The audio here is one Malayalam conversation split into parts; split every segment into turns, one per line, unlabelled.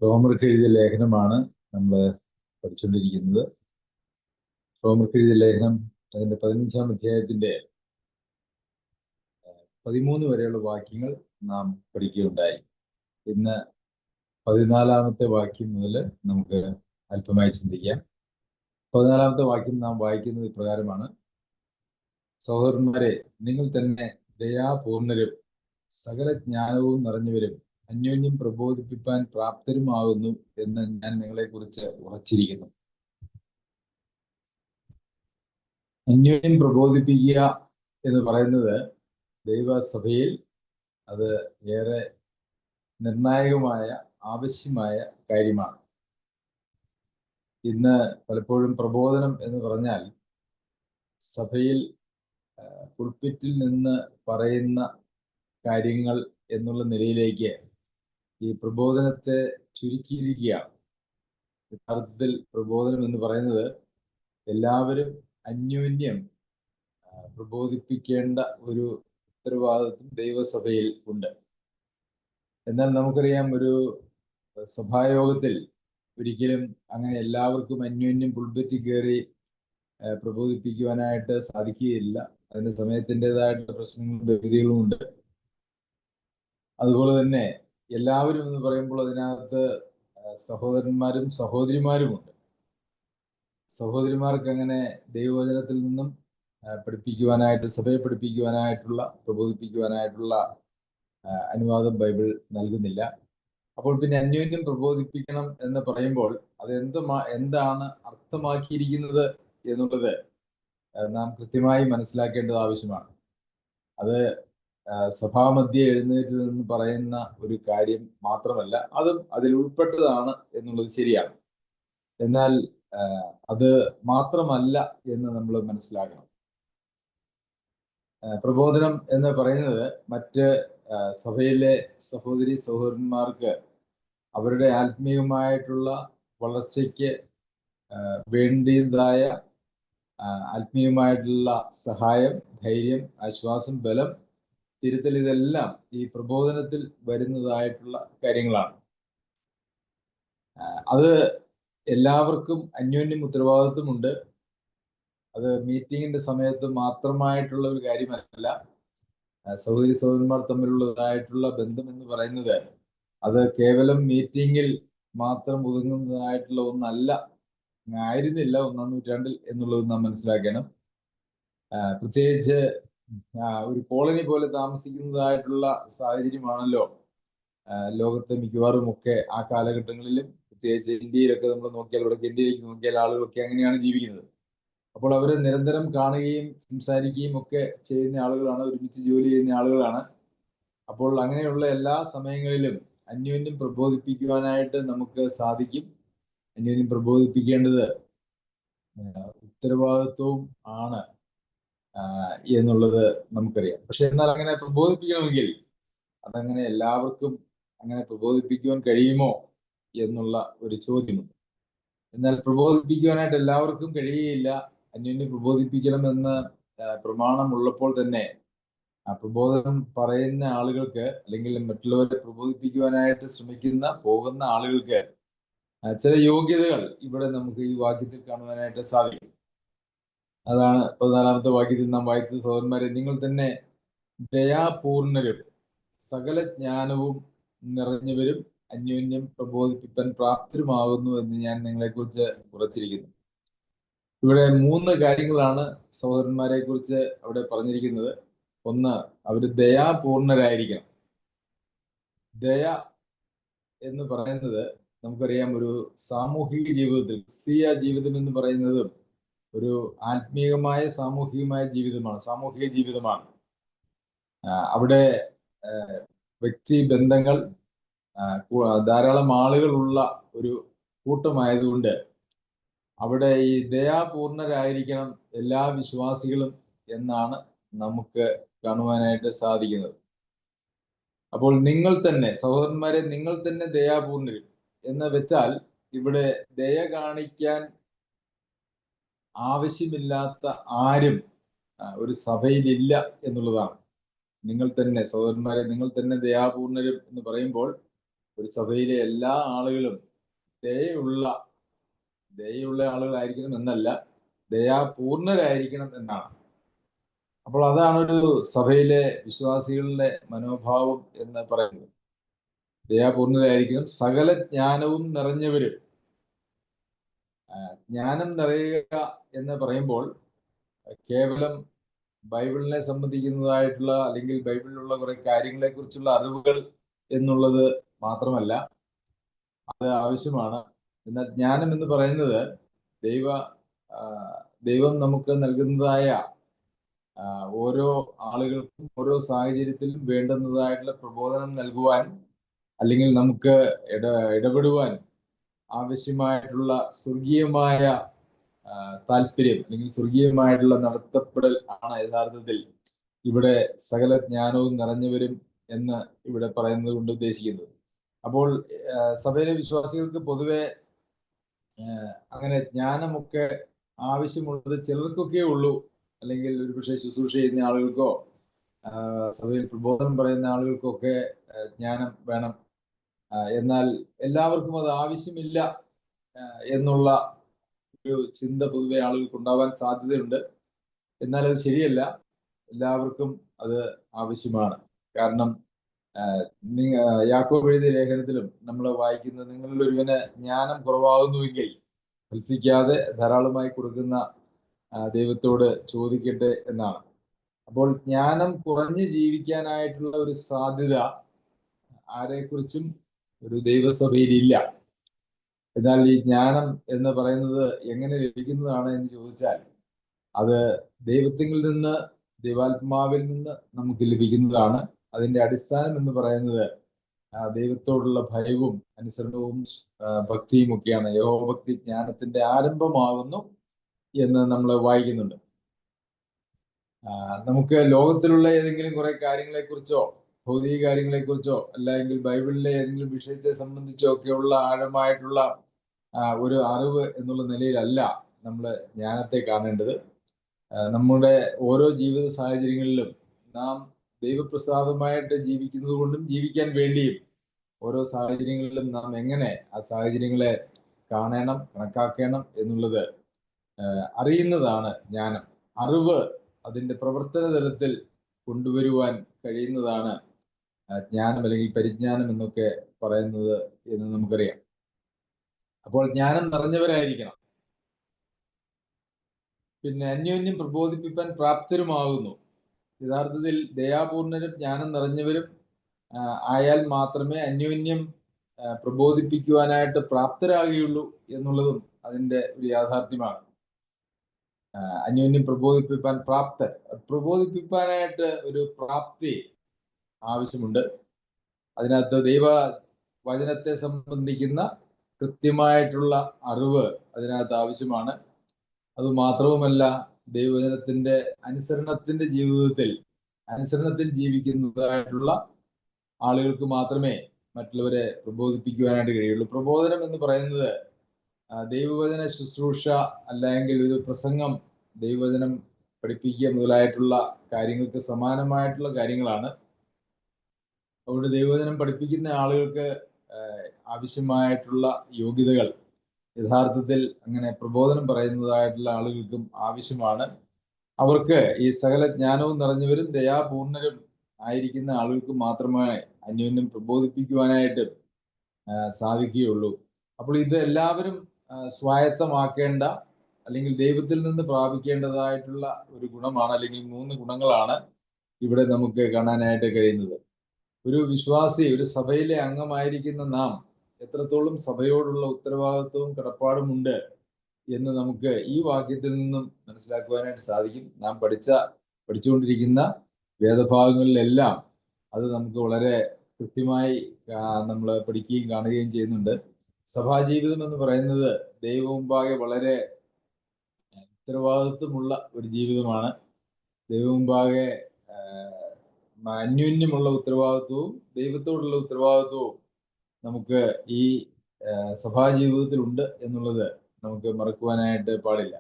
റോമർക്ക് എഴുതിയ ലേഖനമാണ് നമ്മൾ പഠിച്ചുകൊണ്ടിരിക്കുന്നത്. റോമർക്ക് എഴുതിയ ലേഖനം അതിന്റെ 15-ാം അധ്യായത്തിന്റെ 13 വരെയുള്ള വാക്യങ്ങൾ നാം പഠിക്കുകയുണ്ടായി. ഇന്ന് 14-ാമത്തെ വാക്യം മുതൽ നമുക്ക് അല്പമായി ചിന്തിക്കാം. 14-ാമത്തെ വാക്യം നാം വായിക്കുന്നത് ഇപ്രകാരമാണ്: സഹോദരന്മാരെ, നിങ്ങൾ തന്നെ ദയാപൂർണരും സകല ജ്ഞാനവും നിറഞ്ഞവരും അന്യോന്യം പ്രബോധിപ്പിക്കാൻ പ്രാപ്തരുമാകുന്നു എന്ന് ഞാൻ നിങ്ങളെക്കുറിച്ച് ഉറച്ചിരിക്കുന്നു. അന്യോന്യം പ്രബോധിപ്പിക്കുക എന്ന് പറയുന്നത് ദൈവസഭയിൽ അത് ഏറെ നിർണായകമായ ആവശ്യമായ കാര്യമാണ്. ഇന്ന് പലപ്പോഴും പ്രബോധനം എന്ന് പറഞ്ഞാൽ സഭയിൽ പുൾപിറ്റിൽ നിന്ന് പറയുന്ന കാര്യങ്ങൾ എന്നുള്ള നിലയിലേക്ക് ഈ പ്രബോധനത്തെ ചുരുക്കിയിരിക്കുകയാണ്. യഥാർത്ഥത്തിൽ പ്രബോധനം എന്ന് പറയുന്നത് എല്ലാവരും അന്യോന്യം പ്രബോധിപ്പിക്കേണ്ട ഒരു ഉത്തരവാദിത്വം ദൈവസഭയിൽ ഉണ്ട്. എന്നാൽ നമുക്കറിയാം, ഒരു സഭായോഗത്തിൽ ഒരിക്കലും അങ്ങനെ എല്ലാവർക്കും അന്യോന്യം പുൾപിറ്റിൽ കയറി പ്രബോധിപ്പിക്കുവാനായിട്ട് സാധിക്കുകയില്ല. അതിന് സമയത്തിൻ്റെതായിട്ടുള്ള പ്രശ്നങ്ങളും വ്യക്തികളും ഉണ്ട്. അതുപോലെ തന്നെ എല്ലാവരും എന്ന് പറയുമ്പോൾ അതിനകത്ത് സഹോദരന്മാരും സഹോദരിമാരുമുണ്ട്. സഹോദരിമാർക്ക് അങ്ങനെ ദൈവവചനത്തിൽ നിന്നും പഠിപ്പിക്കുവാനായിട്ട്, സഭയെ പഠിപ്പിക്കുവാനായിട്ടുള്ള, പ്രബോധിപ്പിക്കുവാനായിട്ടുള്ള അനുവാദം ബൈബിൾ നൽകുന്നില്ല. അപ്പോൾ പിന്നെ അന്യോന്യം പ്രബോധിപ്പിക്കണം എന്ന് പറയുമ്പോൾ അത് എന്താണ് അർത്ഥമാക്കിയിരിക്കുന്നത് എന്നുള്ളത് നാം കൃത്യമായി മനസ്സിലാക്കേണ്ടത് ആവശ്യമാണ്. അത് സഭാമധ്യേ എഴുന്നേറ്റ് നിന്ന് പറയുന്ന ഒരു കാര്യം മാത്രമല്ല, അതും അതിൽ ഉൾപ്പെട്ടതാണ് എന്നുള്ളത് ശരിയാണ്. എന്നാൽ അത് മാത്രമല്ല എന്ന് നമ്മൾ മനസ്സിലാക്കണം. പ്രബോധനം എന്ന് പറയുന്നത് മറ്റ് സഭയിലെ സഹോദരി സഹോദരന്മാർക്ക് അവരുടെ ആത്മീയമായിട്ടുള്ള വളർച്ചയ്ക്ക് വേണ്ടിയതായ ആത്മീയമായിട്ടുള്ള സഹായം, ധൈര്യം, ആശ്വാസം, ബലം, തിരുത്തൽ, ഇതെല്ലാം ഈ പ്രബോധനത്തിൽ വരുന്നതായിട്ടുള്ള കാര്യങ്ങളാണ്. അത് എല്ലാവർക്കും അന്യോന്യം ഉത്തരവാദിത്വമുണ്ട്. അത് മീറ്റിങ്ങിന്റെ സമയത്ത് മാത്രമായിട്ടുള്ള ഒരു കാര്യമല്ല. സഹോദരി സഹോദരന്മാർ തമ്മിലുള്ളതായിട്ടുള്ള ബന്ധം എന്ന് പറയുന്നത് അത് കേവലം മീറ്റിങ്ങിൽ മാത്രം ഒതുങ്ങുന്നതായിട്ടുള്ള ഒന്നല്ല, ആയിരുന്നില്ല 1-ാം നൂറ്റാണ്ടിൽ എന്നുള്ളത് നാം മനസ്സിലാക്കണം. പ്രത്യേകിച്ച് ഒരു കോളനി പോലെ താമസിക്കുന്നതായിട്ടുള്ള സാഹചര്യമാണല്ലോ ലോകത്തെ മിക്കവാറും ഒക്കെ ആ കാലഘട്ടങ്ങളിലും, പ്രത്യേകിച്ച് ഇന്ത്യയിലൊക്കെ നമ്മൾ നോക്കിയാൽ, ഇവിടെ ഇന്ത്യയിലേക്ക് നോക്കിയാൽ ആളുകളൊക്കെ അങ്ങനെയാണ് ജീവിക്കുന്നത്. അപ്പോൾ അവർ നിരന്തരം കാണുകയും സംസാരിക്കുകയും ഒക്കെ ചെയ്യുന്ന ആളുകളാണ്, ഒരുമിച്ച് ജോലി ചെയ്യുന്ന ആളുകളാണ്. അപ്പോൾ അങ്ങനെയുള്ള എല്ലാ സമയങ്ങളിലും അന്യോന്യം പ്രബോധിപ്പിക്കുവാനായിട്ട് നമുക്ക് സാധിക്കും. അന്യോന്യം പ്രബോധിപ്പിക്കേണ്ടത് ഉത്തരവാദിത്വവും ആണ് എന്നുള്ളത് നമുക്കറിയാം. പക്ഷെ എന്നാൽ അങ്ങനെ പ്രബോധിപ്പിക്കണമെങ്കിൽ അതങ്ങനെ എല്ലാവർക്കും അങ്ങനെ പ്രബോധിപ്പിക്കുവാൻ കഴിയുമോ എന്നുള്ള ഒരു ചോദ്യമുണ്ട്. എന്നാൽ പ്രബോധിപ്പിക്കുവാനായിട്ട് എല്ലാവർക്കും കഴിയുകയില്ല. അന്യോന്യം പ്രബോധിപ്പിക്കണമെന്ന് പ്രമാണമുള്ളപ്പോൾ തന്നെ ആ പ്രബോധനം പറയുന്ന ആളുകൾക്ക്, അല്ലെങ്കിൽ മറ്റുള്ളവരെ പ്രബോധിപ്പിക്കുവാനായിട്ട് പോകുന്ന ആളുകൾക്ക് ചില യോഗ്യതകൾ ഇവിടെ നമുക്ക് ഈ വാക്യത്തിൽ കാണുവാനായിട്ട് സാധിക്കും. അതാണ് 14-ാമത്തെ വാക്യത്തിൽ നാം വായിച്ചത്: സഹോദരന്മാരെ, നിങ്ങൾ തന്നെ ദയാപൂർണരും സകല ജ്ഞാനവും നിറഞ്ഞവരും അന്യോന്യം പ്രബോധിപ്പിക്കാൻ പ്രാപ്തരുമാകുന്നു എന്ന് ഞാൻ നിങ്ങളെക്കുറിച്ച് ഉറച്ചിരിക്കുന്നു. ഇവിടെ 3 കാര്യങ്ങളാണ് സഹോദരന്മാരെ കുറിച്ച് അവിടെ പറഞ്ഞിരിക്കുന്നത്. ഒന്ന്, അവര് ദയാപൂർണരായിരിക്കണം. ദയ എന്ന് പറയുന്നത് നമുക്കറിയാം, ഒരു സാമൂഹിക ജീവിതത്തിൽ, ക്രിസ്തീയ ജീവിതം എന്ന് പറയുന്നതും ഒരു ആത്മീയമായ സാമൂഹിക ജീവിതമാണ്. അവിടെ വ്യക്തി ബന്ധങ്ങൾ, ധാരാളം ആളുകളുള്ള ഒരു കൂട്ടമായതുകൊണ്ട് അവിടെ ഈ ദയാപൂർണരായിരിക്കണം എല്ലാ വിശ്വാസികളും എന്നാണ് നമുക്ക് കാണുവാനായിട്ട് സാധിക്കുന്നത്. അപ്പോൾ നിങ്ങൾ തന്നെ, സഹോദരന്മാരെ, നിങ്ങൾ തന്നെ ദയാപൂർണരും എന്ന് വെച്ചാൽ ഇവിടെ ദയ കാണിക്കാൻ ആവശ്യമില്ലാത്ത ആരും ഒരു സഭയിലില്ല എന്നുള്ളതാണ്. നിങ്ങൾ തന്നെ, സഹോദരന്മാരെ, നിങ്ങൾ തന്നെ ദയാപൂർണരും എന്ന് പറയുമ്പോൾ ഒരു സഭയിലെ എല്ലാ ആളുകളും ദയുള്ള ആളുകളായിരിക്കണം എന്നല്ല, ദയാപൂർണരായിരിക്കണം എന്നാണ്. അപ്പോൾ അതാണ് ഒരു സഭയിലെ വിശ്വാസികളുടെ മനോഭാവം എന്ന് പറയുന്നത്. ദയാപൂർണരായിരിക്കണം, സകല ജ്ഞാനവും നിറഞ്ഞവരും. ജ്ഞാനം നിറയുക എന്ന് പറയുമ്പോൾ കേവലം ബൈബിളിനെ സംബന്ധിക്കുന്നതായിട്ടുള്ള അല്ലെങ്കിൽ ബൈബിളിലുള്ള കുറെ കാര്യങ്ങളെ കുറിച്ചുള്ള അറിവുകൾ എന്നുള്ളത് മാത്രമല്ല, അത് ആവശ്യമാണ്. എന്നാൽ ജ്ഞാനം എന്ന് പറയുന്നത് ദൈവം നമുക്ക് നൽകുന്നതായ ഓരോ ആളുകൾക്കും ഓരോ സാഹചര്യത്തിലും വേണ്ടുന്നതായിട്ടുള്ള പ്രബോധനം നൽകുവാൻ അല്ലെങ്കിൽ നമുക്ക് ഇടപെടുവാൻ ആവശ്യമായിട്ടുള്ള സ്വർഗീയമായ താല്പര്യം അല്ലെങ്കിൽ സ്വർഗീയമായിട്ടുള്ള നടത്തപ്പെടൽ ആണ് യഥാർത്ഥത്തിൽ ഇവിടെ സകല ജ്ഞാനവും നിറഞ്ഞവരും എന്ന് ഇവിടെ പറയുന്നത് കൊണ്ട് ഉദ്ദേശിക്കുന്നത്. അപ്പോൾ സഭയിലെ വിശ്വാസികൾക്ക് പൊതുവെ അങ്ങനെ ജ്ഞാനമൊക്കെ ആവശ്യമുള്ളത് ചിലർക്കൊക്കെ ഉള്ളൂ. അല്ലെങ്കിൽ ഒരുപക്ഷെ ശുശ്രൂഷ ചെയ്യുന്ന ആളുകൾക്കോ സഭയിൽ പ്രബോധനം പറയുന്ന ആളുകൾക്കൊക്കെ ജ്ഞാനം വേണം. എന്നാൽ എല്ലാവർക്കും അത് ആവശ്യമില്ല എന്നുള്ള ഒരു ചിന്ത പൊതുവെ ആളുകൾക്ക് ഉണ്ടാവാൻ സാധ്യതയുണ്ട്. എന്നാൽ അത് ശരിയല്ല. എല്ലാവർക്കും അത് ആവശ്യമാണ്. കാരണം യാക്കോബ് എഴുതിയ ലേഖനത്തിലും നമ്മൾ വായിക്കുന്നത്, നിങ്ങളിൽ ഒരുവന് ജ്ഞാനം കുറവാകുന്നുവെങ്കിൽ മത്സിക്കാതെ ധാരാളമായി കൊടുക്കുന്ന ദൈവത്തോട് ചോദിക്കട്ടെ എന്നാണ്. അപ്പോൾ ജ്ഞാനം കുറഞ്ഞ് ജീവിക്കാനായിട്ടുള്ള ഒരു സാധ്യത ആരെക്കുറിച്ചും ഒരു ദൈവസഭയിലില്ല. എന്നാൽ ഈ ജ്ഞാനം എന്ന് പറയുന്നത് എങ്ങനെ ലഭിക്കുന്നതാണ് എന്ന് ചോദിച്ചാൽ, അത് ദൈവത്തിൽ നിന്ന്, ദൈവാത്മാവിൽ നിന്ന് നമുക്ക് ലഭിക്കുന്നതാണ്. അതിന്റെ അടിസ്ഥാനം എന്ന് പറയുന്നത് ദൈവത്തോടുള്ള ഭയവും അനുസരണവും ഭക്തിയും ഒക്കെയാണ്. യഹോഭക്തി ജ്ഞാനത്തിന്റെ ആരംഭമാകുന്നു എന്ന് നമ്മൾ വായിക്കുന്നുണ്ട്. നമുക്ക് ലോകത്തിലുള്ള ഏതെങ്കിലും കുറെ കാര്യങ്ങളെ കുറിച്ചോ ഭൗതിക കാര്യങ്ങളെ കുറിച്ചോ അല്ലെങ്കിൽ ബൈബിളിലെ ഏതെങ്കിലും വിഷയത്തെ സംബന്ധിച്ചോ ഒക്കെയുള്ള ആഴമായിട്ടുള്ള ഒരു അറിവ് എന്നുള്ള നിലയിലല്ല നമ്മൾ ജ്ഞാനത്തെ കാണേണ്ടത്. നമ്മുടെ ഓരോ ജീവിത സാഹചര്യങ്ങളിലും നാം ദൈവപ്രസാദമായിട്ട് ജീവിക്കുന്നത് കൊണ്ടും ജീവിക്കാൻ വേണ്ടിയും ഓരോ സാഹചര്യങ്ങളിലും നാം എങ്ങനെ ആ സാഹചര്യങ്ങളെ കാണണം, കണക്കാക്കണം എന്നുള്ളത് അറിയുന്നതാണ് ജ്ഞാനം. അറിവ് അതിന്റെ പ്രവർത്തന തലത്തിൽ കൊണ്ടുവരുവാൻ കഴിയുന്നതാണ് ജ്ഞാനം അല്ലെങ്കിൽ പരിജ്ഞാനം എന്നൊക്കെ പറയുന്നത് എന്ന് നമുക്കറിയാം. അപ്പോൾ ജ്ഞാനം നിറഞ്ഞവരായിരിക്കണം. പിന്നെ അന്യോന്യം പ്രബോധിപ്പിക്കാൻ പ്രാപ്തരുമാകുന്നു. യഥാർത്ഥത്തിൽ ദയാപൂർണരും ജ്ഞാനം നിറഞ്ഞവരും ആയാൽ മാത്രമേ അന്യോന്യം പ്രബോധിപ്പിക്കുവാനായിട്ട് പ്രാപ്തരാകുകയുള്ളൂ എന്നുള്ളതും അതിന്റെ ഒരു യാഥാർത്ഥ്യമാണ്. അന്യോന്യം പ്രബോധിപ്പിക്കാനായിട്ട് ഒരു പ്രാപ്തി ആവശ്യമുണ്ട്. അതിനകത്ത് ദൈവ വചനത്തെ സംബന്ധിക്കുന്ന കൃത്യമായിട്ടുള്ള അറിവ് അതിനകത്ത് ആവശ്യമാണ്. അതുമാത്രവുമല്ല, ദൈവവചനത്തിന്റെ അനുസരണത്തിൽ ജീവിക്കുന്നതായിട്ടുള്ള ആളുകൾക്ക് മാത്രമേ മറ്റുള്ളവരെ പ്രബോധിപ്പിക്കുവാനായിട്ട് കഴിയുള്ളൂ. പ്രബോധനം എന്ന് പറയുന്നത് ദൈവവചന ശുശ്രൂഷ അല്ലെങ്കിൽ ഒരു പ്രസംഗം, ദൈവവചനം പഠിപ്പിക്കുക മുതലായിട്ടുള്ള കാര്യങ്ങൾക്ക് സമാനമായിട്ടുള്ള കാര്യങ്ങളാണ്. അതുകൊണ്ട് ദൈവവചനം പഠിപ്പിക്കുന്ന ആളുകൾക്ക് ആവശ്യമായിട്ടുള്ള യോഗ്യതകൾ യഥാർത്ഥത്തിൽ അങ്ങനെ പ്രബോധനം പറയുന്നതായിട്ടുള്ള ആളുകൾക്കും ആവശ്യമാണ്. അവർക്ക് ഈ സകല ജ്ഞാനവും നിറഞ്ഞവരും ദയാപൂർണരും ആയിരിക്കുന്ന ആളുകൾക്ക് മാത്രമേ അന്യോന്യം പ്രബോധിപ്പിക്കുവാനായിട്ട് സാധിക്കുകയുള്ളൂ. അപ്പോൾ ഇത് എല്ലാവരും സ്വായത്തമാക്കേണ്ട അല്ലെങ്കിൽ ദൈവത്തിൽ നിന്ന് പ്രാപിക്കേണ്ടതായിട്ടുള്ള ഒരു ഗുണമാണ്, അല്ലെങ്കിൽ 3 ഗുണങ്ങളാണ് ഇവിടെ നമുക്ക് കാണാനായിട്ട് കഴിയുന്നത്. ഒരു വിശ്വാസി, ഒരു സഭയിലെ അംഗമായിരിക്കുന്ന നാം എത്രത്തോളം സഭയോടുള്ള ഉത്തരവാദിത്വവും കടപ്പാടും ഉണ്ട് എന്ന് നമുക്ക് ഈ വാക്യത്തിൽ നിന്നും മനസ്സിലാക്കുവാനായിട്ട് സാധിക്കും. നാം പഠിച്ചുകൊണ്ടിരിക്കുന്ന വേദഭാഗങ്ങളിലെല്ലാം അത് നമുക്ക് വളരെ കൃത്യമായി നമ്മൾ പഠിക്കുകയും കാണുകയും ചെയ്യുന്നുണ്ട്. സഭാജീവിതം എന്ന് പറയുന്നത് ദൈവമുമ്പാകെ വളരെ ഉത്തരവാദിത്വമുള്ള ഒരു ജീവിതമാണ്. ദൈവമുമ്പാകെ അന്യോന്യമുള്ള ഉത്തരവാദിത്വവും ദൈവത്തോടുള്ള ഉത്തരവാദിത്വവും നമുക്ക് ഈ സഭാജീവിതത്തിൽ ഉണ്ട് എന്നുള്ളത് നമുക്ക് മറക്കുവാനായിട്ട് പാടില്ല.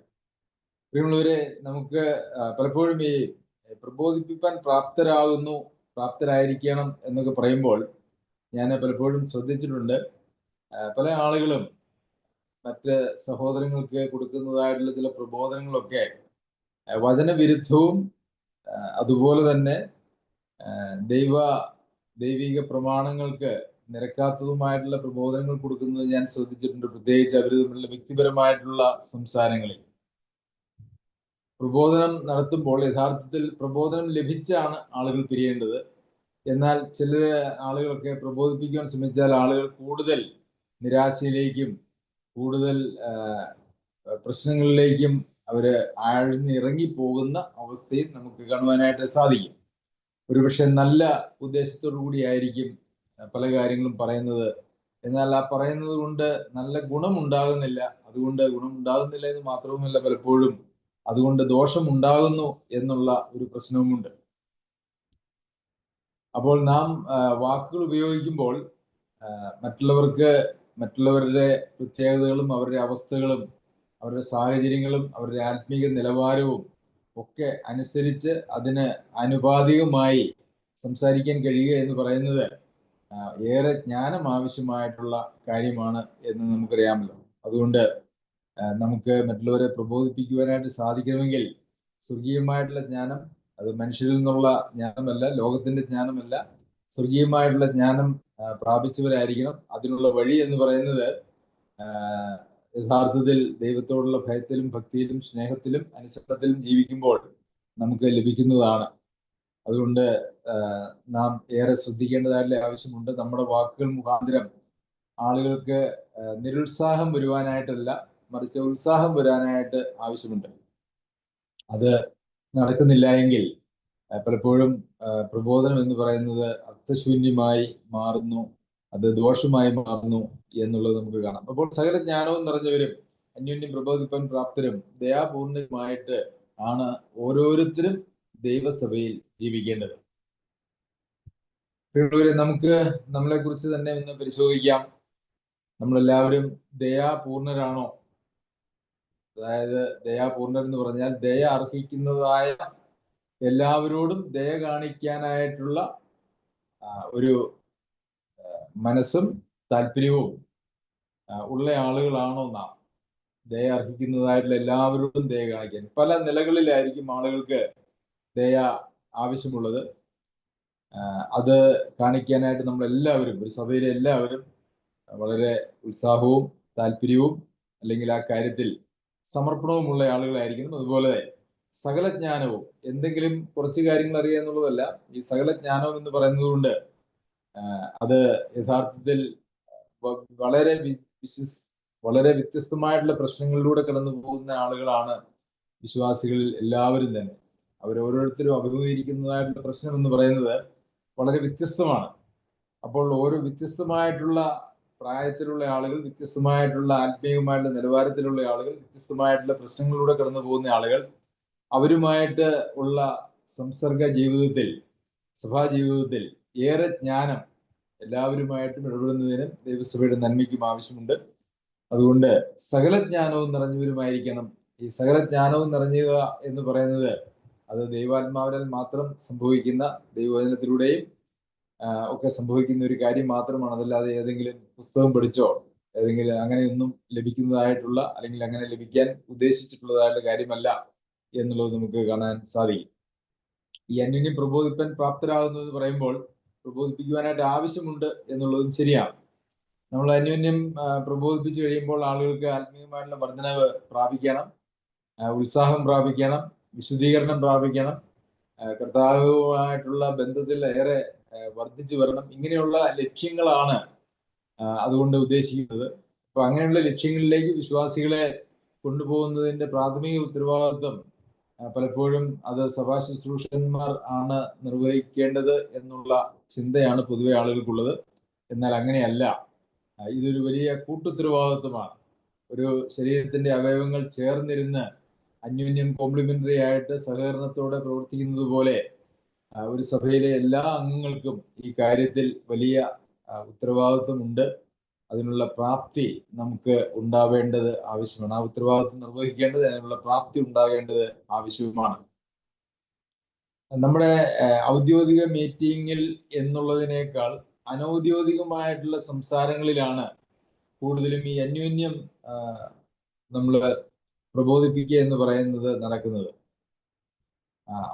പ്രിയമുള്ളവരെ, നമുക്ക് പലപ്പോഴും ഈ പ്രബോധിപ്പിക്കാൻ പ്രാപ്തരായിരിക്കണം എന്നൊക്കെ പറയുമ്പോൾ ഞാൻ പലപ്പോഴും ശ്രദ്ധിച്ചിട്ടുണ്ട്. പല ആളുകളും മറ്റ് സഹോദരങ്ങൾക്ക് കൊടുക്കുന്നതായിട്ടുള്ള ചില പ്രബോധനങ്ങളൊക്കെ വചനവിരുദ്ധവും അതുപോലെ തന്നെ ദൈവിക പ്രമാണങ്ങൾക്ക് നിരക്കാത്തതുമായിട്ടുള്ള പ്രബോധനങ്ങൾ കൊടുക്കുന്നത് ഞാൻ ശ്രദ്ധിച്ചിട്ടുണ്ട്. പ്രത്യേകിച്ച് അവർ തമ്മിലുള്ള വ്യക്തിപരമായിട്ടുള്ള സംസാരങ്ങളിൽ പ്രബോധനം നടത്തുമ്പോൾ യഥാർത്ഥത്തിൽ പ്രബോധനം ലഭിച്ചാണ് ആളുകൾ പിരിയേണ്ടത്. എന്നാൽ ചില ആളുകളൊക്കെ പ്രബോധിപ്പിക്കാൻ ശ്രമിച്ചാൽ ആളുകൾ കൂടുതൽ നിരാശയിലേക്കും കൂടുതൽ പ്രശ്നങ്ങളിലേക്കും അവര് ആഴ്ന്നിറങ്ങി പോകുന്ന അവസ്ഥയും നമുക്ക് കാണുവാനായിട്ട് സാധിക്കും. ഒരുപക്ഷെ നല്ല ഉദ്ദേശത്തോടു കൂടിയായിരിക്കും പല കാര്യങ്ങളും പറയുന്നത്. എന്നാൽ ആ പറയുന്നത് കൊണ്ട് നല്ല ഗുണമുണ്ടാകുന്നില്ല. അതുകൊണ്ട് ഗുണമുണ്ടാകുന്നില്ല എന്ന് മാത്രവുമല്ല, പലപ്പോഴും അതുകൊണ്ട് ദോഷമുണ്ടാകുന്നു എന്നുള്ള ഒരു പ്രശ്നവുമുണ്ട്. അപ്പോൾ നാം വാക്കുകൾ ഉപയോഗിക്കുമ്പോൾ മറ്റുള്ളവരുടെ പ്രത്യേകതകളും അവരുടെ അവസ്ഥകളും അവരുടെ സാഹചര്യങ്ങളും അവരുടെ ആത്മീയ നിലവാരവും ഒക്കെ അനുസരിച്ച് അതിന് ആനുപാതികമായി സംസാരിക്കാൻ കഴിയുക എന്ന് പറയുന്നത് ഏറെ ജ്ഞാനം ആവശ്യമായിട്ടുള്ള കാര്യമാണ് എന്ന് നമുക്കറിയാമല്ലോ. അതുകൊണ്ട് നമുക്ക് മറ്റുള്ളവരെ പ്രബോധിപ്പിക്കുവാനായിട്ട് സാധിക്കണമെങ്കിൽ സ്വർഗീയമായിട്ടുള്ള ജ്ഞാനം, അത് മനുഷ്യരിൽ നിന്നുള്ള ജ്ഞാനമല്ല, ലോകത്തിന്റെ ജ്ഞാനമല്ല, സ്വർഗീയമായിട്ടുള്ള ജ്ഞാനം പ്രാപിച്ചവരായിരിക്കണം. അതിനുള്ള വഴി എന്ന് പറയുന്നത് യഥാർത്ഥത്തിൽ ദൈവത്തോടുള്ള ഭയത്തിലും ഭക്തിയിലും സ്നേഹത്തിലും അനുസരണത്തിലും ജീവിക്കുമ്പോൾ നമുക്ക് ലഭിക്കുന്നതാണ്. അതുകൊണ്ട് നാം ഏറെ ശ്രദ്ധിക്കേണ്ടതായിട്ടുള്ള ആവശ്യമുണ്ട്. നമ്മുടെ വാക്കുകൾ മുഖാന്തരം ആളുകൾക്ക് നിരുത്സാഹം വരുവാനായിട്ടല്ല, മറിച്ച് ഉത്സാഹം വരാനായിട്ട് ആവശ്യമുണ്ട്. അത് നടക്കുന്നില്ല എങ്കിൽ പലപ്പോഴും പ്രബോധനം എന്ന് പറയുന്നത് അർത്ഥശൂന്യമായി മാറുന്നു, അത് ദോഷമായി മാറുന്നു എന്നുള്ളത് നമുക്ക് കാണാം. അപ്പോൾ സകല ജ്ഞാനവും നിറഞ്ഞവരും അന്യോന്യം പ്രബോധിപ്പാൻ പ്രാപ്തരും ദയാപൂർണരുമായിട്ട് ആണ് ഓരോരുത്തരും ദൈവസഭയിൽ ജീവിക്കേണ്ടത്. നമുക്ക് നമ്മളെ കുറിച്ച് തന്നെ ഒന്ന് പരിശോധിക്കാം. നമ്മളെല്ലാവരും ദയാപൂർണരാണോ? അതായത് ദയാപൂർണർ എന്ന് പറഞ്ഞാൽ ദയ അർഹിക്കുന്നതായ എല്ലാവരോടും ദയ കാണിക്കാനായിട്ടുള്ള ഒരു മനസ്സും താല്പര്യവും ഉള്ള ആളുകളാണോ നാം? ദയ അർഹിക്കുന്നതായിട്ടുള്ള എല്ലാവരോടും ദയ കാണിക്കാൻ പല നിലകളിലായിരിക്കും ആളുകൾക്ക് ദയ ആവശ്യമുള്ളത്. അത് കാണിക്കാനായിട്ട് നമ്മളെല്ലാവരും, ഒരു സഭയിലെ എല്ലാവരും വളരെ ഉത്സാഹവും താല്പര്യവും അല്ലെങ്കിൽ ആ കാര്യത്തിൽ സമർപ്പണവുമുള്ള ആളുകളായിരിക്കണം. അതുപോലെ സകല ജ്ഞാനവും, എന്തെങ്കിലും കുറച്ച് കാര്യങ്ങൾ അറിയുക എന്നുള്ളതല്ല, ഈ സകല ജ്ഞാനവും എന്ന് പറയുന്നത് കൊണ്ട് അത് യഥാർത്ഥത്തിൽ വളരെ വ്യത്യസ്തമായിട്ടുള്ള പ്രശ്നങ്ങളിലൂടെ കടന്നു പോകുന്ന ആളുകളാണ് വിശ്വാസികളിൽ എല്ലാവരും തന്നെ. അവരോരോരുത്തരും അഭിമുഖീകരിക്കുന്നതായിട്ടുള്ള പ്രശ്നം എന്ന് പറയുന്നത് വളരെ വ്യത്യസ്തമാണ്. അപ്പോൾ ഓരോ വ്യത്യസ്തമായിട്ടുള്ള പ്രായത്തിലുള്ള ആളുകൾ, വ്യത്യസ്തമായിട്ടുള്ള ആത്മീയമായിട്ടുള്ള നിലവാരത്തിലുള്ള ആളുകൾ, വ്യത്യസ്തമായിട്ടുള്ള പ്രശ്നങ്ങളിലൂടെ കടന്നു പോകുന്ന ആളുകൾ, അവരുമായിട്ട് ഉള്ള സംസർഗ ജീവിതത്തിൽ, സഭാ ജീവിതത്തിൽ ഏറെ ജ്ഞാനം എല്ലാവരുമായിട്ടും ഇടപെടുന്നതിനും ദൈവസഭയുടെ നന്മയ്ക്കും ആവശ്യമുണ്ട്. അതുകൊണ്ട് സകല ജ്ഞാനവും നിറഞ്ഞവരുമായിരിക്കണം. ഈ സകല ജ്ഞാനവും നിറഞ്ഞുക എന്ന് പറയുന്നത് അത് ദൈവാത്മാവിനാൽ മാത്രം സംഭവിക്കുന്ന, ദൈവവചനത്തിലൂടെയും ഒക്കെ സംഭവിക്കുന്ന ഒരു കാര്യം മാത്രമാണ്. അതല്ലാതെ ഏതെങ്കിലും പുസ്തകം പഠിച്ചോ ഏതെങ്കിലും അങ്ങനെയൊന്നും ലഭിക്കുന്നതായിട്ടുള്ള, അല്ലെങ്കിൽ അങ്ങനെ ലഭിക്കാൻ ഉദ്ദേശിച്ചിട്ടുള്ളതായിട്ടുള്ള കാര്യമല്ല എന്നുള്ളത് നമുക്ക് കാണാൻ സാധിക്കും. ഈ അന്യോന്യം പ്രബോധിപ്പാൻ പ്രാപ്തരാകുന്നു എന്ന് പറയുമ്പോൾ പ്രബോധിപ്പിക്കുവാനായിട്ട് ആവശ്യമുണ്ട് എന്നുള്ളതും ശരിയാണ്. നമ്മൾ അന്യോന്യം പ്രബോധിപ്പിച്ചു കഴിയുമ്പോൾ ആളുകൾക്ക് ആത്മീയമായിട്ടുള്ള വർധനവ് പ്രാപിക്കണം, ഉത്സാഹം പ്രാപിക്കണം, വിശുദ്ധീകരണം പ്രാപിക്കണം, കർത്താവുമായിട്ടുള്ള ബന്ധത്തിൽ ഏറെ വർദ്ധിച്ചു വരണം. ഇങ്ങനെയുള്ള ലക്ഷ്യങ്ങളാണ് അതുകൊണ്ട് ഉദ്ദേശിക്കുന്നത്. അപ്പൊ അങ്ങനെയുള്ള ലക്ഷ്യങ്ങളിലേക്ക് വിശ്വാസികളെ കൊണ്ടുപോകുന്നതിന്റെ പ്രാഥമിക ഉത്തരവാദിത്വം പലപ്പോഴും അത് സഭാ ശുശ്രൂഷകന്മാർ ആണ് നിർവഹിക്കേണ്ടത് എന്നുള്ള ചിന്തയാണ് പൊതുവെ ആളുകൾക്കുള്ളത്. എന്നാൽ അങ്ങനെയല്ല. ഇതൊരു വലിയ കൂട്ടുത്തരവാദിത്വമാണ്. ഒരു ശരീരത്തിന്റെ അവയവങ്ങൾ ചേർന്നിരുന്ന് അന്യോന്യം കോംപ്ലിമെന്ററി ആയിട്ട് സഹകരണത്തോടെ പ്രവർത്തിക്കുന്നത് പോലെ ഒരു സഭയിലെ എല്ലാ അംഗങ്ങൾക്കും ഈ കാര്യത്തിൽ വലിയ ഉത്തരവാദിത്വമുണ്ട്. അതിനുള്ള പ്രാപ്തി നമുക്ക് ഉണ്ടാവേണ്ടത് ആവശ്യമാണ്. ആ ഉത്തരവാദിത്വം നിർവഹിക്കേണ്ടത്, അതിനുള്ള പ്രാപ്തി ഉണ്ടാകേണ്ടത് ആവശ്യവുമാണ്. നമ്മുടെ ഔദ്യോഗിക മീറ്റിങ്ങിൽ എന്നുള്ളതിനേക്കാൾ അനൗദ്യോഗികമായിട്ടുള്ള സംസാരങ്ങളിലാണ് കൂടുതലും ഈ അന്യോന്യം നമ്മൾ പ്രബോധിപ്പിക്കുക എന്ന് പറയുന്നത് നടക്കുന്നത്.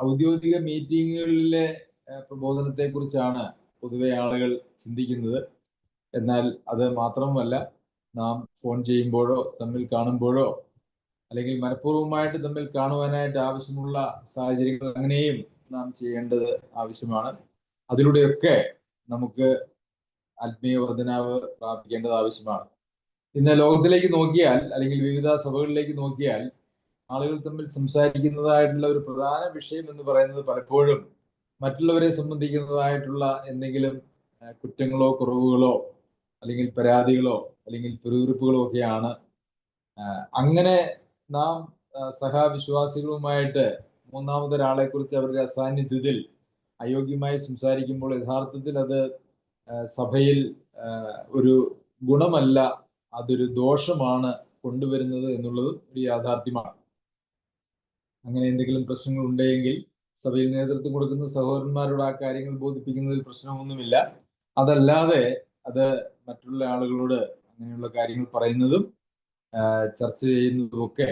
ഔദ്യോഗിക മീറ്റിങ്ങുകളിലെ പ്രബോധനത്തെ കുറിച്ചാണ് പൊതുവെ ആളുകൾ ചിന്തിക്കുന്നത്. എന്നാൽ അത് മാത്രമല്ല, നാം ഫോൺ ചെയ്യുമ്പോഴോ തമ്മിൽ കാണുമ്പോഴോ അല്ലെങ്കിൽ മനഃപൂർവ്വമായിട്ട് തമ്മിൽ കാണുവാനായിട്ട് ആവശ്യമുള്ള സാഹചര്യങ്ങൾ അങ്ങനെയും നാം ചെയ്യേണ്ടത് ആവശ്യമാണ്. അതിലൂടെയൊക്കെ നമുക്ക് ആത്മീയ വർധനാവ് പ്രാപിക്കേണ്ടത് ആവശ്യമാണ്. ഇന്ന് ലോകത്തിലേക്ക് നോക്കിയാൽ അല്ലെങ്കിൽ വിവിധ സഭകളിലേക്ക് നോക്കിയാൽ ആളുകൾ തമ്മിൽ സംസാരിക്കുന്നതായിട്ടുള്ള ഒരു പ്രധാന വിഷയം എന്ന് പറയുന്നത് പലപ്പോഴും മറ്റുള്ളവരെ സംബന്ധിക്കുന്നതായിട്ടുള്ള എന്തെങ്കിലും കുറ്റങ്ങളോ കുറവുകളോ അല്ലെങ്കിൽ പരാതികളോ അല്ലെങ്കിൽ പിറുപിറുപ്പുകളോ ഒക്കെയാണ്. അങ്ങനെ നാം സഹവിശ്വാസികളുമായിട്ട് മൂന്നാമതൊരാളെ കുറിച്ച് അവരുടെ അസാന്നിധ്യത്തിൽ അയോഗ്യമായി സംസാരിക്കുമ്പോൾ യഥാർത്ഥത്തിൽ അത് സഭയിൽ ഒരു ഗുണമല്ല, അതൊരു ദോഷമാണ് കൊണ്ടുവരുന്നത് എന്നുള്ളതും ഒരു യാഥാർത്ഥ്യമാണ്. അങ്ങനെ എന്തെങ്കിലും പ്രശ്നങ്ങൾ ഉണ്ടെങ്കിൽ സഭയിൽ നേതൃത്വം കൊടുക്കുന്ന സഹോദരന്മാരോട് ആ കാര്യങ്ങൾ ബോധിപ്പിക്കുന്നതിൽ പ്രശ്നമൊന്നുമില്ല. അതല്ലാതെ അത് മറ്റുള്ള ആളുകളോട് അങ്ങനെയുള്ള കാര്യങ്ങൾ പറയുന്നതും ചർച്ച ചെയ്യുന്നതുമൊക്കെ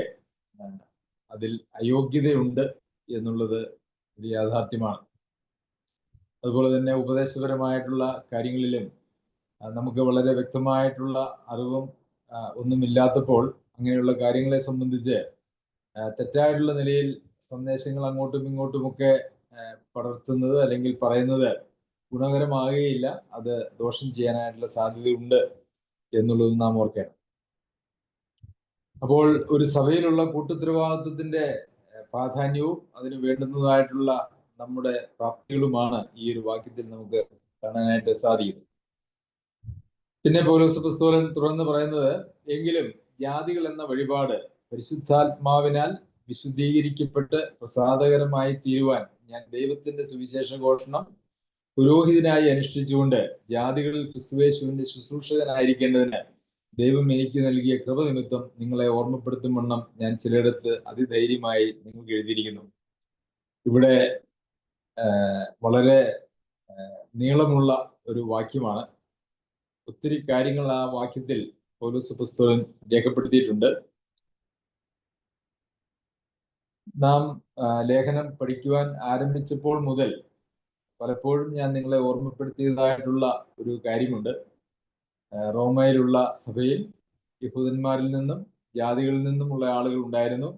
അതിൽ അയോഗ്യതയുണ്ട് എന്നുള്ളത് ഒരു യാഥാർത്ഥ്യമാണ്. അതുപോലെ തന്നെ ഉപദേശപരമായിട്ടുള്ള കാര്യങ്ങളിലും നമുക്ക് വളരെ വ്യക്തമായിട്ടുള്ള അറിവും ഒന്നുമില്ലാത്തപ്പോൾ അങ്ങനെയുള്ള കാര്യങ്ങളെ സംബന്ധിച്ച് തെറ്റായിട്ടുള്ള നിലയിൽ സന്ദേശങ്ങൾ അങ്ങോട്ടും ഇങ്ങോട്ടുമൊക്കെ പടർത്തുന്നത് അല്ലെങ്കിൽ പറയുന്നത് ഗുണകരമാകുകയില്ല. അത് ദോഷം ചെയ്യാനായിട്ടുള്ള സാധ്യതയുണ്ട് എന്നുള്ളത് നാം ഓർക്കണം. അപ്പോൾ ഒരു സഭയിലുള്ള കൂട്ടുത്തരവാദിത്വത്തിന്റെ പ്രാധാന്യവും അതിന് വേണ്ടുന്നതായിട്ടുള്ള നമ്മുടെ പ്രാപ്തികളുമാണ് ഈ ഒരു വാക്യത്തിൽ നമുക്ക് കാണാനായിട്ട് സാധിക്കുന്നത്. പിന്നെ പൗലോസ് അപ്പോസ്തലൻ തുടർന്ന് പറയുന്നത്, എങ്കിലും ജാതികൾ എന്ന വഴിപാട് പരിശുദ്ധാത്മാവിനാൽ വിശുദ്ധീകരിക്കപ്പെട്ട് പ്രസാദകരമായി തീരുവാൻ ഞാൻ ദൈവത്തിന്റെ സുവിശേഷ ഘോഷണം പുരോഹിതനായി അനുഷ്ഠിച്ചുകൊണ്ട് ജാതികളിൽ ക്രിസ്തുയേശുവിന്റെ ശുശ്രൂഷകനായിരിക്കേണ്ടതിന് ദൈവം എനിക്ക് നൽകിയ കൃപ നിമിത്തം നിങ്ങളെ ഓർമ്മപ്പെടുത്തും വണ്ണം ഞാൻ ചിലയിടത്ത് അതിധൈര്യമായി നിങ്ങൾക്ക് എഴുതിയിരിക്കുന്നു. ഇവിടെ വളരെ നീളമുള്ള ഒരു വാക്യമാണ്. ഒത്തിരി കാര്യങ്ങൾ ആ വാക്യത്തിൽ പൗലോസ് അപ്പോസ്തലൻ രേഖപ്പെടുത്തിയിട്ടുണ്ട്. നാം ലേഖനം പഠിക്കുവാൻ ആരംഭിച്ചപ്പോൾ മുതൽ പലപ്പോഴും ഞാൻ നിങ്ങളെ ഓർമ്മപ്പെടുത്തിയതായിട്ടുള്ള ഒരു കാര്യമുണ്ട്. റോമയിലുള്ള സഭയിൽ യഹൂദന്മാരിൽ നിന്നും ജാതികളിൽ നിന്നുമുള്ള ആളുകൾ ഉണ്ടായിരുന്നു.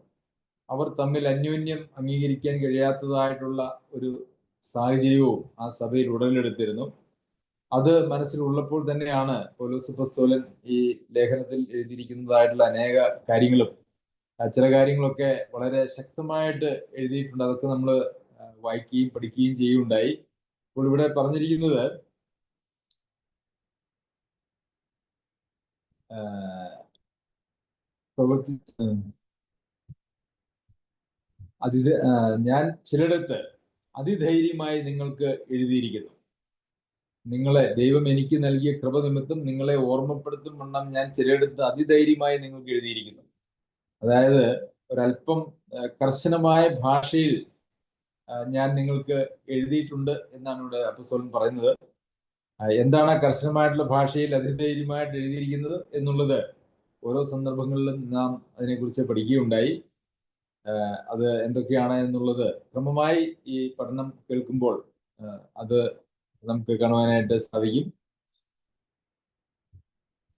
അവർ തമ്മിൽ അന്യോന്യം അംഗീകരിക്കാൻ കഴിയാത്തതായിട്ടുള്ള ഒരു സാഹചര്യവും ആ സഭയിൽ ഉടലെടുത്തിരുന്നു. അത് മനസ്സിലുള്ളപ്പോൾ തന്നെയാണ് പൗലോസ് അപ്പോസ്തലൻ ഈ ലേഖനത്തിൽ എഴുതിയിരിക്കുന്നതായിട്ടുള്ള അനേക കാര്യങ്ങളും ചില കാര്യങ്ങളൊക്കെ വളരെ ശക്തമായിട്ട് എഴുതിയിട്ടുണ്ട്. അതൊക്കെ നമ്മൾ വായിക്കുകയും പഠിക്കുകയും ചെയ്യുകയുണ്ടായി. അപ്പോൾ ഇവിടെ പറഞ്ഞിരിക്കുന്നത് ഞാൻ ചിലയിടത്ത് അതിധൈര്യമായി നിങ്ങൾക്ക് എഴുതിയിരിക്കുന്നു. നിങ്ങളെ ദൈവം എനിക്ക് നൽകിയ കൃപ നിമിത്തം നിങ്ങളെ ഓർമ്മപ്പെടുത്തും വണ്ണം ഞാൻ ചിലയിടത്ത് അതിധൈര്യമായി നിങ്ങൾക്ക് എഴുതിയിരിക്കുന്നു. അതായത് ഒരല്പം കർശനമായ ഭാഷയിൽ ഞാൻ നിങ്ങൾക്ക് എഴുതിയിട്ടുണ്ട് എന്നാണ് ഇവിടെ അപ്പോസ്തലൻ പറയുന്നത്. എന്താണ് കർശനമായിട്ടുള്ള ഭാഷയിൽ അതിധൈര്യമായിട്ട് എഴുതിയിരിക്കുന്നത് എന്നുള്ളത് ഓരോ സന്ദർഭങ്ങളിലും നാം അതിനെക്കുറിച്ച് പഠിക്കുകയുണ്ടായി. അത് എന്തൊക്കെയാണ് എന്നുള്ളത് ക്രമമായി ഈ പഠനം കേൾക്കുമ്പോൾ അത് നമുക്ക് കാണുവാനായിട്ട് സാധിക്കും.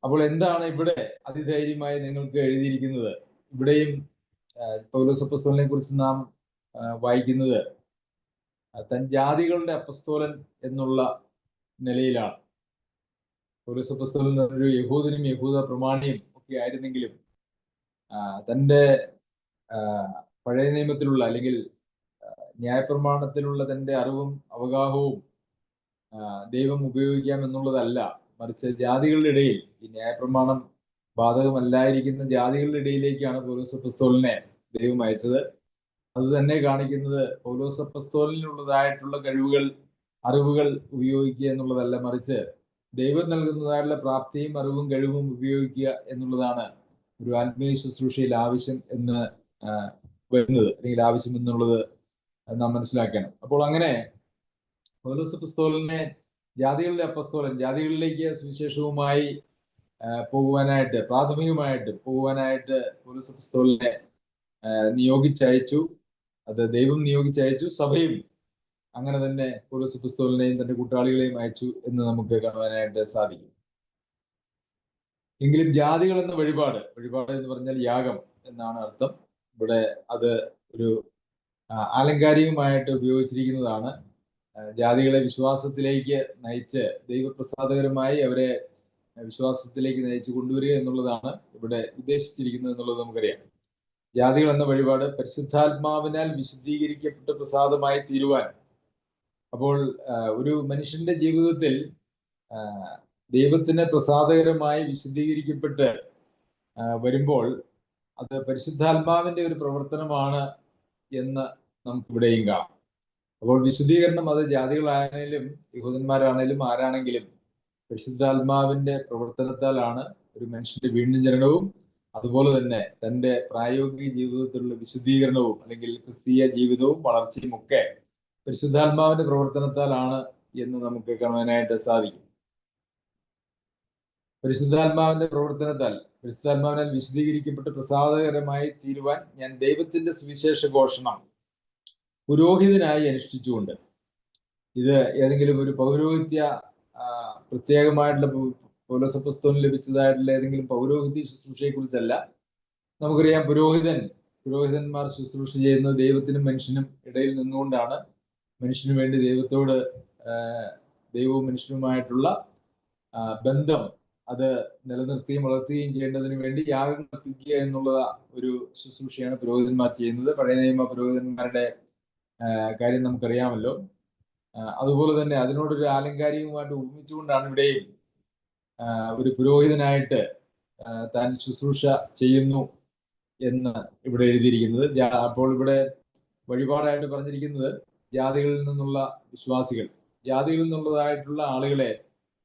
അപ്പോൾ എന്താണ് ഇവിടെ അതിധൈര്യമായി നിങ്ങൾക്ക് എഴുതിയിരിക്കുന്നത്? ഇവിടെയും പൗലോസ് അപ്പോസ്തലനെ കുറിച്ച് നാം വായിക്കുന്നത് തൻ ജാതികളുടെ അപ്പോസ്തലൻ എന്നുള്ള നിലയിലാണ്. പൗലോസ് അപ്പോസ്തലൻ ഒരു യഹൂദനും യഹൂദ പ്രമാണിയും ഒക്കെ ആയിരുന്നെങ്കിലും തൻ്റെ പഴയ നിയമത്തിലുള്ള അല്ലെങ്കിൽ ന്യായപ്രമാണത്തിലുള്ള തൻ്റെ അറിവും അവഗാഹവും ദൈവം ഉപയോഗിക്കാം എന്നുള്ളതല്ല, മറിച്ച് ജാതികളുടെ ഇടയിൽ ഈ ന്യായപ്രമാണം ബാധകമല്ലായിരിക്കുന്ന ജാതികളുടെ ഇടയിലേക്കാണ് പൗലോസ് അപ്പോസ്തലനെ ദൈവം അയച്ചത്. അത് തന്നെ കാണിക്കുന്നത് പൗലോസ് അപ്പോസ്തലനിലുള്ളതായിട്ടുള്ള കഴിവുകൾ, അറിവുകൾ ഉപയോഗിക്കുക എന്നുള്ളതല്ല, മറിച്ച് ദൈവം നൽകുന്നതായിട്ടുള്ള പ്രാപ്തിയും അറിവും കഴിവും ഉപയോഗിക്കുക എന്നുള്ളതാണ് ഒരു ആത്മീയ ശുശ്രൂഷയിൽ ആവശ്യം എന്ന് വരുന്നത്, അല്ലെങ്കിൽ ആവശ്യം എന്നുള്ളത് നാം മനസ്സിലാക്കണം. അപ്പോൾ അങ്ങനെ പൗലോസ് അപ്പോസ്തലനെ ജാതികളുടെ അപ്പസ്തോലൻ, ജാതികളിലേക്ക് സുവിശേഷവുമായി പോകുവാനായിട്ട്, പ്രാഥമികമായിട്ട് പോകുവാനായിട്ട് പൗലോസ് അപ്പസ്തോലനെ നിയോഗിച്ചയച്ചു. അത് ദൈവം നിയോഗിച്ചയച്ചു. സഭയും അങ്ങനെ തന്നെ പൗലോസ് അപ്പസ്തോലനെയും തന്റെ കൂട്ടാളികളെയും അയച്ചു എന്ന് നമുക്ക് കാണുവാനായിട്ട് സാധിക്കും. എങ്കിലും ജാതികൾ എന്ന വഴിപാട് എന്ന് പറഞ്ഞാൽ യാഗം എന്നാണ് അർത്ഥം. ഇവിടെ അത് ഒരു ആലങ്കാരികമായിട്ട് ഉപയോഗിച്ചിരിക്കുന്നതാണ്. ജാതികളെ വിശ്വാസത്തിലേക്ക് നയിച്ച് ദൈവപ്രസാദകരമായി അവരെ വിശ്വാസത്തിലേക്ക് നയിച്ചു കൊണ്ടുവരിക എന്നുള്ളതാണ് ഇവിടെ ഉദ്ദേശിച്ചിരിക്കുന്നത് എന്നുള്ളത് നമുക്കറിയാം. ജാതികൾ എന്ന വഴിപാട് പരിശുദ്ധാത്മാവിനാൽ വിശുദ്ധീകരിക്കപ്പെട്ട പ്രസാദമായി തീരുവാൻ. അപ്പോൾ ഒരു മനുഷ്യന്റെ ജീവിതത്തിൽ ദൈവത്തിന് പ്രസാദകരമായി വിശുദ്ധീകരിക്കപ്പെട്ട് വരുമ്പോൾ അത് പരിശുദ്ധാത്മാവിന്റെ ഒരു പ്രവർത്തനമാണ് എന്ന് നമുക്കിവിടെയും കാണാം. അപ്പോൾ വിശുദ്ധീകരണം അത് ജാതികളായാലും യഹൂദന്മാരാണേലും ആരാണെങ്കിലും പരിശുദ്ധാത്മാവിന്റെ പ്രവർത്തനത്താലാണ് ഒരു മനുഷ്യന്റെ വീണ്ടും ജനനവും അതുപോലെ തന്നെ തന്റെ പ്രായോഗിക ജീവിതത്തിലുള്ള വിശുദ്ധീകരണവും അല്ലെങ്കിൽ ക്രിസ്തീയ ജീവിതവും വളർച്ചയും ഒക്കെ പരിശുദ്ധാത്മാവിന്റെ പ്രവർത്തനത്താലാണ് എന്ന് നമുക്ക് കാണാനായിട്ട് സാധിക്കും. പരിശുദ്ധാത്മാവിന്റെ പ്രവർത്തനത്താൽ, പരിശുദ്ധാത്മാവിനാൽ വിശദീകരിക്കപ്പെട്ട് പ്രസാദകരമായി തീരുവാൻ ഞാൻ ദൈവത്തിന്റെ സുവിശേഷ ഘോഷണം പുരോഹിതനായി അനുഷ്ഠിച്ചുകൊണ്ട്. ഇത് ഏതെങ്കിലും ഒരു പൗരോഹിത്യ പ്രത്യേകമായിട്ടുള്ള പൗലോസ് അപ്പോസ്തലന് ലഭിച്ചതായിട്ടുള്ള ഏതെങ്കിലും പൗരോഹിത്യ ശുശ്രൂഷയെ കുറിച്ചല്ല. നമുക്കറിയാം, പുരോഹിതന്മാർ ശുശ്രൂഷ ചെയ്യുന്നത് ദൈവത്തിനും മനുഷ്യനും ഇടയിൽ നിന്നുകൊണ്ടാണ്. മനുഷ്യനു വേണ്ടി ദൈവവും മനുഷ്യനുമായിട്ടുള്ള ബന്ധം അത് നിലനിർത്തുകയും വളർത്തുകയും ചെയ്യേണ്ടതിന് വേണ്ടി യാഗങ്ങൾ അർപ്പിക്കുക എന്നുള്ള ഒരു ശുശ്രൂഷയാണ് പുരോഹിതന്മാർ ചെയ്യുന്നത്. പഴയ നിയമ പുരോഹിതന്മാരുടെ കാര്യം നമുക്കറിയാമല്ലോ. അതുപോലെ തന്നെ അതിനോടൊരു ആലങ്കാരികമായിട്ട് ഉപമിച്ചുകൊണ്ടാണ് ഇവിടെയും ഒരു പുരോഹിതനായിട്ട് താൻ ശുശ്രൂഷ ചെയ്യുന്നു എന്ന് ഇവിടെ എഴുതിയിരിക്കുന്നത്. അപ്പോൾ ഇവിടെ വഴിപാടായിട്ട് പറഞ്ഞിരിക്കുന്നത് ജാതികളിൽ നിന്നുള്ള വിശ്വാസികൾ, ജാതികളിൽ നിന്നുള്ളതായിട്ടുള്ള ആളുകളെ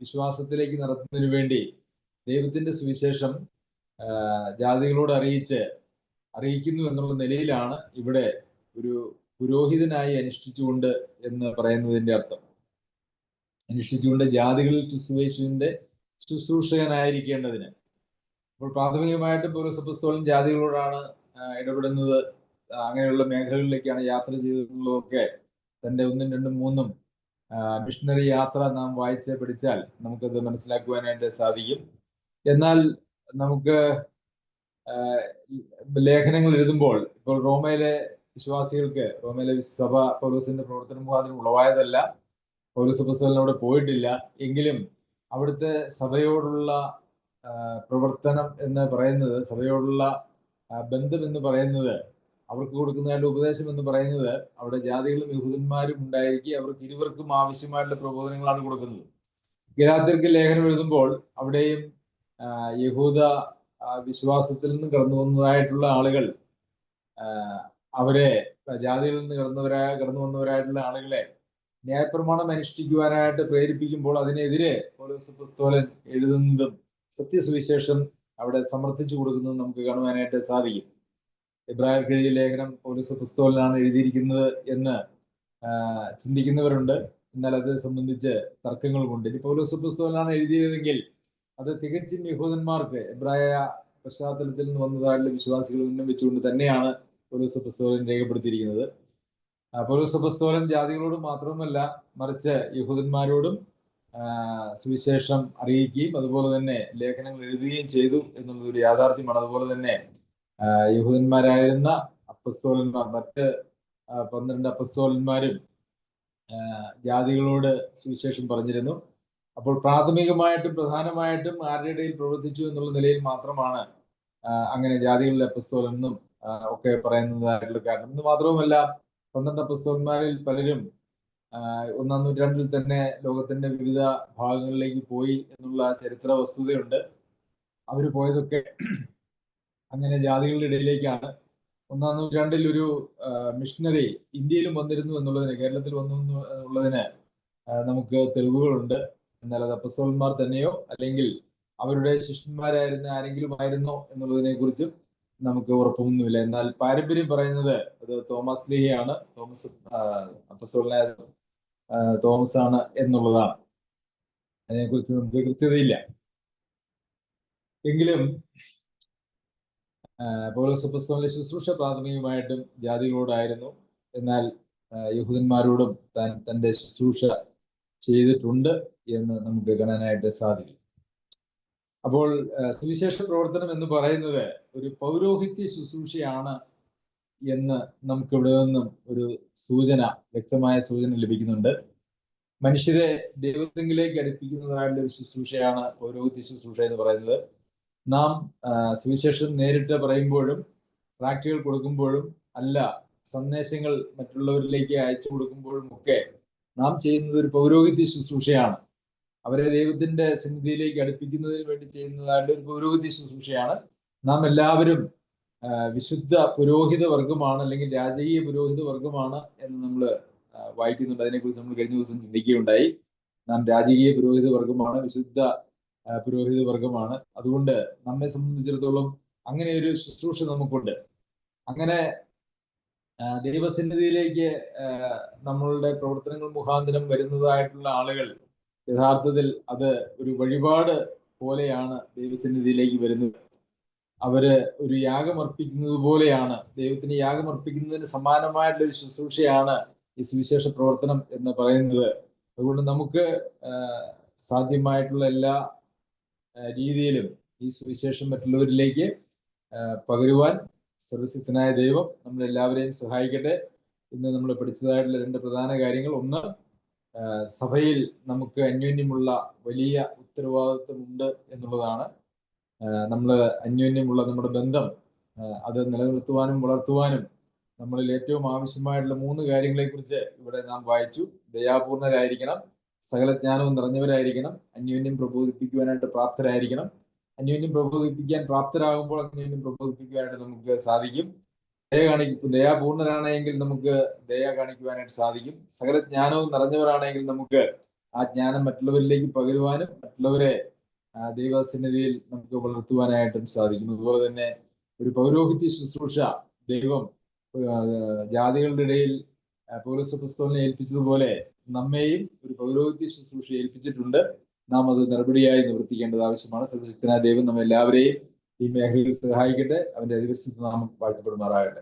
വിശ്വാസത്തിലേക്ക് നടത്തുന്നതിന് വേണ്ടി ദൈവത്തിന്റെ സുവിശേഷം ജാതികളോട് അറിയിക്കുന്നു എന്നുള്ള നിലയിലാണ് ഇവിടെ ഒരു പുരോഹിതനായി അനുഷ്ഠിച്ചുകൊണ്ട് എന്ന് പറയുന്നതിന്റെ അർത്ഥം. അനുഷ്ഠിച്ചുകൊണ്ട് ജാതികളിൽ ക്രിസ്തുയേശുവിന്റെ ശുശ്രൂഷകനായിരിക്കേണ്ടതിന്. അപ്പോൾ പ്രാഥമികമായിട്ട് പൗലോസ് അപ്പോസ്തലൻ ജാതികളോടാണ് ഇടപെടുന്നത്. അങ്ങനെയുള്ള മേഖലകളിലേക്കാണ് യാത്ര ചെയ്തിട്ടുള്ളതൊക്കെ. തന്റെ 1, 2, 3 മിഷണറി യാത്ര നാം വായിച്ച് പഠിച്ചാൽ നമുക്കത് മനസ്സിലാക്കുവാനായിട്ട് സാധിക്കും. എന്നാൽ നമുക്ക് ലേഖനങ്ങൾ എഴുതുമ്പോൾ, ഇപ്പോൾ റോമയിലെ വിശ്വാസികൾക്ക്, റോമയിലെ സഭ പൗലോസിന്റെ പ്രവർത്തന മുഖാന്തരം ഉളവായതല്ല. പൗലോസ് അപ്പോസ്തലൻ അവിടെ പോയിട്ടില്ല. എങ്കിലും അവിടുത്തെ സഭയോടുള്ള പ്രവർത്തനം എന്ന് പറയുന്നത്, സഭയോടുള്ള ബന്ധം എന്ന് പറയുന്നത്, അവർക്ക് കൊടുക്കുന്നതായിട്ടുള്ള ഉപദേശം എന്ന് പറയുന്നത്, അവിടെ ജാതികളും യഹൂദന്മാരും ഉണ്ടായിരിക്കും. അവർക്ക് ഇരുവർക്കും ആവശ്യമായിട്ടുള്ള പ്രബോധനങ്ങളാണ് കൊടുക്കുന്നത്. ഗലാത്യർക്ക് ലേഖനം എഴുതുമ്പോൾ അവിടെയും യഹൂദ വിശ്വാസത്തിൽ നിന്ന് കടന്നു വന്നതായിട്ടുള്ള ആളുകൾ, അവരെ ജാതികളിൽ നിന്ന് കടന്നു വന്നവരായിട്ടുള്ള ആളുകളെ ന്യായപ്രമാണം അനുഷ്ഠിക്കുവാനായിട്ട് പ്രേരിപ്പിക്കുമ്പോൾ അതിനെതിരെ പൗലോസ് അപ്പോസ്തലൻ എഴുതുന്നതും സത്യസുവിശേഷം അവിടെ സമർത്ഥിച്ചു കൊടുക്കുന്നതും നമുക്ക് കാണുവാനായിട്ട് സാധിക്കും. എബ്രായർക്ക് എഴുതിയ ലേഖനം പൗലോസ് അപ്പോസ്തലനാണ് എഴുതിയിരിക്കുന്നത് എന്ന് ചിന്തിക്കുന്നവരുണ്ട്. എന്നാൽ അത് സംബന്ധിച്ച് തർക്കങ്ങളുമുണ്ട്. ഇനി പൗലോസ് അപ്പോസ്തലനാണ് എഴുതിയതെങ്കിൽ അത് തികച്ചും യഹൂദന്മാർക്ക്, എബ്രായ പശ്ചാത്തലത്തിൽ നിന്ന് വന്നതായിട്ടുള്ള വിശ്വാസികൾ ഉന്നമിച്ചുകൊണ്ട് തന്നെയാണ് പൗലോസ് അപ്പോസ്തലൻ രേഖപ്പെടുത്തിയിരിക്കുന്നത്. പൗലോസ് അപ്പോസ്തലൻ ജാതികളോട് മാത്രമല്ല, മറിച്ച് യഹൂദന്മാരോടും സുവിശേഷം അറിയിക്കുകയും അതുപോലെ തന്നെ ലേഖനങ്ങൾ എഴുതുകയും ചെയ്തു എന്നുള്ളതൊരു യാഥാർത്ഥ്യമാണ്. അതുപോലെ തന്നെ യഹൂദന്മാരായിരുന്ന അപ്പസ്തോലന്മാർ, മറ്റ് 12 അപ്പസ്തോലന്മാരും ജാതികളോട് സുവിശേഷം പറഞ്ഞിരുന്നു. അപ്പോൾ പ്രാഥമികമായിട്ടും പ്രധാനമായിട്ടും ആരുടെ ഇടയിൽ പ്രവർത്തിച്ചു എന്നുള്ള നിലയിൽ മാത്രമാണ് അങ്ങനെ ജാതികളിലെ അപ്പസ്തോലൻ എന്നും ഒക്കെ പറയുന്നതായിട്ടുള്ള കാരണം. എന്ന് മാത്രവുമല്ല, 12 അപ്പസ്തോലന്മാരിൽ പലരും 1-ാം നൂറ്റാണ്ടിൽ തന്നെ ലോകത്തിന്റെ വിവിധ ഭാഗങ്ങളിലേക്ക് പോയി എന്നുള്ള ചരിത്ര വസ്തുതയുണ്ട്. അവർ പോയതൊക്കെ അങ്ങനെ ജാതികളുടെ ഇടയിലേക്കാണ്. 1-ാം നൂറ്റാണ്ടിൽ ഒരു മിഷണറി ഇന്ത്യയിലും വന്നിരുന്നു എന്നുള്ളതിന്, കേരളത്തിൽ വന്നു എന്നുള്ളതിന് നമുക്ക് തെളിവുകളുണ്ട്. എന്നാൽ അത് അപ്പസ്തോലന്മാർ തന്നെയോ അല്ലെങ്കിൽ അവരുടെ ശിഷ്യന്മാരായിരുന്ന ആരെങ്കിലും ആയിരുന്നോ എന്നുള്ളതിനെ കുറിച്ചും നമുക്ക് ഉറപ്പൊന്നുമില്ല. എന്നാൽ പാരമ്പര്യം പറയുന്നത് അത് തോമസ് ലീഹയാണ്, അപ്പസ്തോലനായ തോമസ് ആണ് എന്നുള്ളതാണ്. അതിനെക്കുറിച്ച് നമുക്ക് കൃത്യതയില്ല. എങ്കിലും പൗലോസ് അപ്പോസ്തലന്റെ ശുശ്രൂഷ പ്രാഥമികമായിട്ടും ജാതികളോടായിരുന്നു. എന്നാൽ യഹൂദന്മാരോടും താൻ തന്റെ ശുശ്രൂഷ ചെയ്തിട്ടുണ്ട് എന്ന് നമുക്ക് കാണാനായിട്ട് സാധിക്കും. അപ്പോൾ സുവിശേഷ പ്രവർത്തനം എന്ന് പറയുന്നത് ഒരു പൗരോഹിത്യ ശുശ്രൂഷയാണ് എന്ന് നമുക്ക് ഇവിടെ നിന്നും ഒരു സൂചന, വ്യക്തമായ സൂചന ലഭിക്കുന്നുണ്ട്. മനുഷ്യരെ ദൈവത്തിലേക്ക് അടുപ്പിക്കുന്നതായിട്ടുള്ള ഒരു ശുശ്രൂഷയാണ് പൗരോഹിത്യ ശുശ്രൂഷ എന്ന് പറയുന്നത്. നാം സുവിശേഷം നേരിട്ട് പറയുമ്പോഴും പ്രാക്ടികൾ കൊടുക്കുമ്പോഴും അല്ല, സന്ദേശങ്ങൾ മറ്റുള്ളവരിലേക്ക് അയച്ചു കൊടുക്കുമ്പോഴും ഒക്കെ നാം ചെയ്യുന്നത് ഒരു പൗരോഹിത്യ ശുശ്രൂഷയാണ്. അവരെ ദൈവത്തിന്റെ സന്നിധിയിലേക്ക് അടുപ്പിക്കുന്നതിന് വേണ്ടി ചെയ്യുന്നതായിട്ട് ഒരു പൗരോഹിത്യ ശുശ്രൂഷയാണ്. നാം എല്ലാവരും വിശുദ്ധ പുരോഹിത വർഗമാണ്, അല്ലെങ്കിൽ രാജകീയ പുരോഹിത വർഗമാണ് എന്ന് നമ്മൾ വായിക്കുന്നുണ്ട്. അതിനെക്കുറിച്ച് നമ്മൾ കഴിഞ്ഞ ദിവസം ചിന്തിക്കുകയുണ്ടായി. നാം രാജകീയ പുരോഹിത വർഗമാണ്, വിശുദ്ധ പുരോഹിത വർഗമാണ്. അതുകൊണ്ട് നമ്മെ സംബന്ധിച്ചിടത്തോളം അങ്ങനെ ഒരു ശുശ്രൂഷ നമുക്കുണ്ട്. അങ്ങനെ ദൈവസന്നിധിയിലേക്ക് നമ്മളുടെ പ്രവർത്തനങ്ങൾ മുഖാന്തരം വരുന്നതായിട്ടുള്ള ആളുകൾ യഥാർത്ഥത്തിൽ അത് ഒരു വഴിപാട് പോലെയാണ് ദൈവസന്നിധിയിലേക്ക് വരുന്നത്. അവര് ഒരു യാഗമർപ്പിക്കുന്നത് പോലെയാണ്, ദൈവത്തിന് യാഗമർപ്പിക്കുന്നതിന് സമാനമായിട്ടുള്ള ഒരു ശുശ്രൂഷയാണ് ഈ സുവിശേഷ പ്രവർത്തനം എന്ന് പറയുന്നത്. അതുകൊണ്ട് നമുക്ക് സാധ്യമായിട്ടുള്ള എല്ലാ രീതിയിലും ഈ സുവിശേഷം മറ്റുള്ളവരിലേക്ക് പകരുവാൻ സർവശക്തനായ ദൈവം നമ്മളെല്ലാവരെയും സഹായിക്കട്ടെ. ഇന്ന് നമ്മൾ പഠിച്ചതായിട്ടുള്ള രണ്ട് പ്രധാന കാര്യങ്ങൾ: ഒന്ന്, സഭയിൽ നമുക്ക് അന്യോന്യമുള്ള വലിയ ഉത്തരവാദിത്വമുണ്ട് എന്നുള്ളതാണ്. നമ്മൾ അന്യോന്യമുള്ള നമ്മുടെ ബന്ധം അത് നിലനിർത്തുവാനും വളർത്തുവാനും നമ്മളിൽ ഏറ്റവും ആവശ്യമായിട്ടുള്ള 3 കാര്യങ്ങളെക്കുറിച്ച് ഇവിടെ നാം വായിച്ചു. ദയാപൂർണരായിരിക്കണം, സകല ജ്ഞാനവും നിറഞ്ഞവരായിരിക്കണം, അന്യോന്യം പ്രബോധിപ്പിക്കുവാനായിട്ട് പ്രാപ്തരായിരിക്കണം. അന്യോന്യം പ്രബോധിപ്പിക്കാൻ പ്രാപ്തരാകുമ്പോൾ അന്യോന്യം പ്രബോധിപ്പിക്കുവാനായിട്ട് നമുക്ക് സാധിക്കും. ദയാപൂർണരാണെങ്കിൽ നമുക്ക് ദയ കാണിക്കുവാനായിട്ട് സാധിക്കും. സകല ജ്ഞാനവും നിറഞ്ഞവരാണെങ്കിൽ നമുക്ക് ആ ജ്ഞാനം മറ്റുള്ളവരിലേക്ക് പകരുവാനും മറ്റുള്ളവരെ ദൈവസന്നിധിയിൽ നമുക്ക് വളർത്തുവാനായിട്ടും സാധിക്കും. അതുപോലെ തന്നെ ഒരു പൗരോഹിത്യ ശുശ്രൂഷ ദൈവം ജാതികളുടെ ഇടയിൽ പൗലോസ് അപ്പോസ്തലനെ ഏൽപ്പിച്ചതുപോലെ നമ്മെയും ഒരു പൗരോഹിത്യ ശുശ്രൂഷ ഏൽപ്പിച്ചിട്ടുണ്ട്. നാം അത് നടപടിയായി നിവർത്തിക്കേണ്ടത് ആവശ്യമാണ്. സർവശക്തനായ ദൈവം നമ്മെല്ലാവരെയും ഈ മേഖലയിൽ സഹായിക്കട്ടെ. അവന്റെ അതിപരിശുദ്ധ നാമം വാഴ്ത്തപ്പെടുമാറാകട്ടെ.